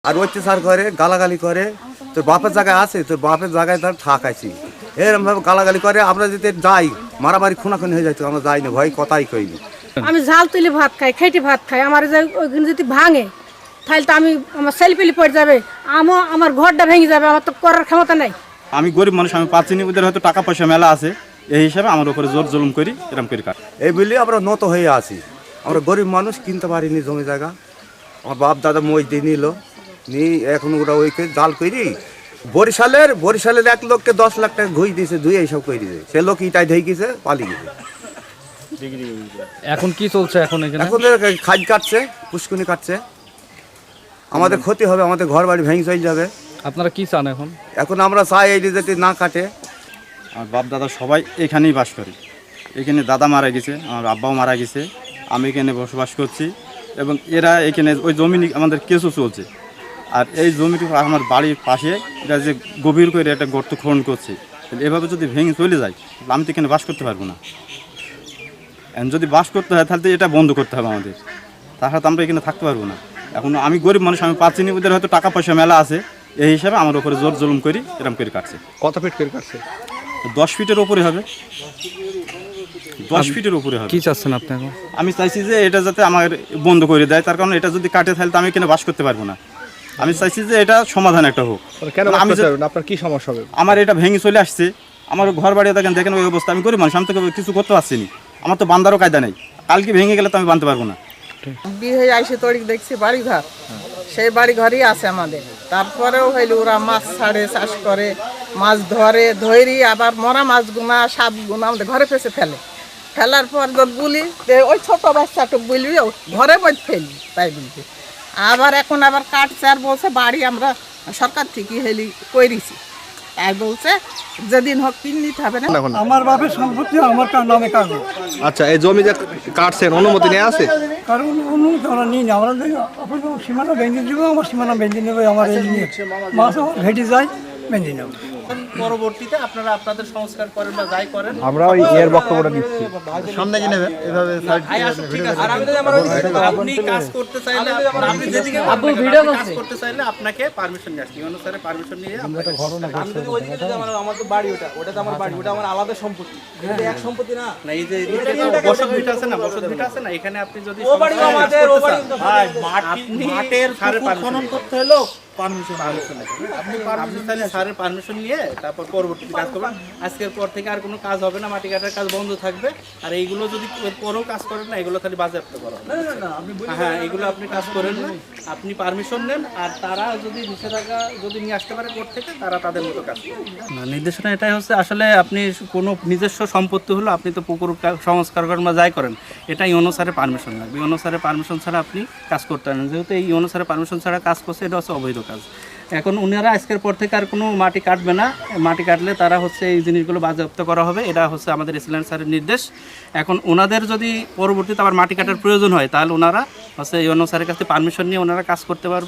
আর অত্যাচার করে, গালাগালি করে। তোর বাপের জায়গায় আছে, তোর বাপের জায়গায় তার ঠাকাইছি, এরকম ভাবে গালাগালি করে। আমরা যদি যাই মারামারি খুনাখুনি হয়ে যাইতো, আমরা যাই না, ভয় কথাই কইনি। আমি ঝাল তুলি ভাত খাই, খেটে ভাত খাই। আমার ওইখানে যদি ভাঙে তাহলে তো আমি আমার সেলফিলি পড়ে যাবে, আমার ঘরটা ভেঙে যাবে, আমার তো করার ক্ষমতা নাই। আমি গরিব মানুষ, আমি পাচ্ছিনি, ওদের হয়তো টাকা পয়সা মেলা আছে, এই হিসাবে আমার উপরে জোর জুলুম করি, এরকম করি কাজ। এই বলি আমরা নত হয়ে আছি। আমরা গরিব মানুষ, কিনতে পারিনি জমি জায়গা। আমার বাপ দাদা মই দিয়ে নিল, নিয়ে এখন ওরা ওইকে জাল করি। বরিশালের এক লোককে 10 লাখ টাকা ঘুষ দিয়েছে, দুই এইসব করে দিয়েছে। সে লোক ইটাই ঢেকেছে, পালিয়ে গেছে। এখন কি চলছে এখন এখানে? এখন খাজ কাটছে, পুষ্কুনি কাটছে। আমাদের ক্ষতি হবে, আমাদের ঘর বাড়ি ভেঙে চলে যাবে। আপনারা কি চান এখন? এখন আমরা চাই এই যদি না কাটে। আমার বাপ দাদা সবাই এখানেই বাস করি। এখানে দাদা মারা গেছে, আমার আব্বাও মারা গেছে, আমি এখানে বসবাস করছি। এবং এরা এখানে ওই জমি আমাদের কেসও চলছে। আর এই জমিটি আমার বাড়ির পাশে এটা যে গভীর করে একটা গর্ত খনন করছে, এভাবে যদি ভেঙে চলে যায় আমি তো এখানে বাস করতে পারবো না। যদি বাস করতে হয় তাহলে এটা বন্ধ করতে হবে আমাদের, তাছাড়া তো আমরা এখানে থাকতে পারবো না। এখন আমি গরিব মানুষ, আমি পাচ্ছিনি, ওদের হয়তো টাকা পয়সা মেলা আছে, এই হিসাবে আমার উপরে জোর জুলুম করি, এরকম করে কাটছে। কত ফিট করে কাটছে? 10 ফিটের উপরে হবে, 10 ফিটের উপরে হবে। কি চাচ্ছেন আপনি এখন? আমি চাইছি যে এটা যাতে আমার বন্ধ করে দেয়, তার কারণ এটা যদি কাটে তাহলে তো আমি এখানে বাস করতে পারবো না। আমি চাইছি যে এটা সমাধান একটা হোক। কেন আমি আপনার কি সমস্যা হবে? আমার এটা ভেঙে চলে আসছে, আমার ঘর বাড়ি দেখেন ওই অবস্থা। আমি গরিব মানুষ, আমি তো কিছু করতে পারছি না, আমার তো বান্ধারও কায়দা নেই। কালকে ভেঙে গেলে তো আমি বাঁধতে পারবো না। বিয়ে আইসে তড়ি দেখছি বাড়ি ঘর, সেই বাড়ি ঘরই আছে আমাদের। তারপরেও হইলে ওরা মাছ ছাড়ে, চাষ করে, মাছ ধরি আবার মরা মাছ গুনা, সাপ গুনা আমাদের ঘরে ফেসে ফেলার পর বলি ওই ছোট বাচ্চাটুক বলবি ঘরের মধ্যে ফেলি, তাই বলছি। আবার এখন আবার কাটছে আর বলছে বাড়ি আমরা সরকার থেকে হেলি করেছি, তাই বলছে যেদিন হোক কিনে নিতে হবে না। আমার বাপের সম্পত্তি আমার নামে কাগজ। আচ্ছা, এই জমি যে কাটছেন অনুমতি নেওয়া আছে? কারণ অনুমতি আমরা নিই না, আমরা আপনার সীমানা বেঁধে দেবো, আমার সীমানা বেঁধে নেবে, আমার এই নিয়ে মাছ আমার ঘেটে যায়, বেঁধে নেব। পরবর্তীতে আপনারা আপনাদের সংস্কার করেন বা যাই করেন, আমরা ওই এর বক্তব্যটা দিচ্ছি। সামনে কি নেবে এভাবে আপনি কাজ করতে চাইলে, আপনি যেদিকে কাজ করতে চাইলে আপনাকে পারমিশন নিয়ে আসতে অনুসারে পারমিশন নিয়ে আমি যদি ওইদিকে যদি আমার তো বাড়ি, ওটা তো আমার বাড়ি, ওটা আমার আলাদা সম্পত্তি, কিন্তু এক সম্পত্তি না। না এই যে বসত ভিটা আছে না, বসত ভিটা আছে না, এখানে আপনি যদি মাঠের খনন করতে হলো পারমিশন, আপনি পারমিশন চাইলে স্যারের পারমিশন নিয়ে তারপর পরবর্তী কাজ করবেন। আজকের পর থেকে আর কোনো কাজ হবে না, মাটি কাটার কাজ বন্ধ থাকবে। আর এইগুলো যদি পরেও কাজ করেন না, এগুলো খালি বাজেয়াপ্ত করা হবে। হ্যাঁ, এগুলো আপনি কাজ করেন না, আপনি পারমিশন নেন। আর তারা যদি নিষেধাজ্ঞা যদি নিয়ে আসতে পারে কোর্ট থেকে, তারা তাদের মতো কাজ করবে। নির্দেশনা এটাই হচ্ছে, আসলে আপনি কোনো নিজস্ব সম্পত্তি হলো আপনি তো পুকুর সংস্কার করেন বা যাই করেন, এটাই অনুসারে পারমিশন লাগবে। অনুসারে পারমিশন ছাড়া আপনি কাজ করতে পারেন। যেহেতু এই অনুসারে পারমিশন ছাড়া কাজ করছে, এটা হচ্ছে অবৈধ কাজ। এখন উনারা আজকের পর থেকে আর কোনো মাটি কাটবে না, মাটি কাটলে তারা হচ্ছে এই জিনিসগুলো বাজেয়াপ্ত করা হবে। এটা হচ্ছে আমাদের এসিল্যান্ড স্যারের নির্দেশ। এখন ওনাদের যদি পরবর্তীতে আবার মাটি কাটার প্রয়োজন হয়, তাহলে ওনারা হচ্ছে এই অনুসারের কাছে পারমিশন নিয়ে ওনারা কাজ করতে পারবে।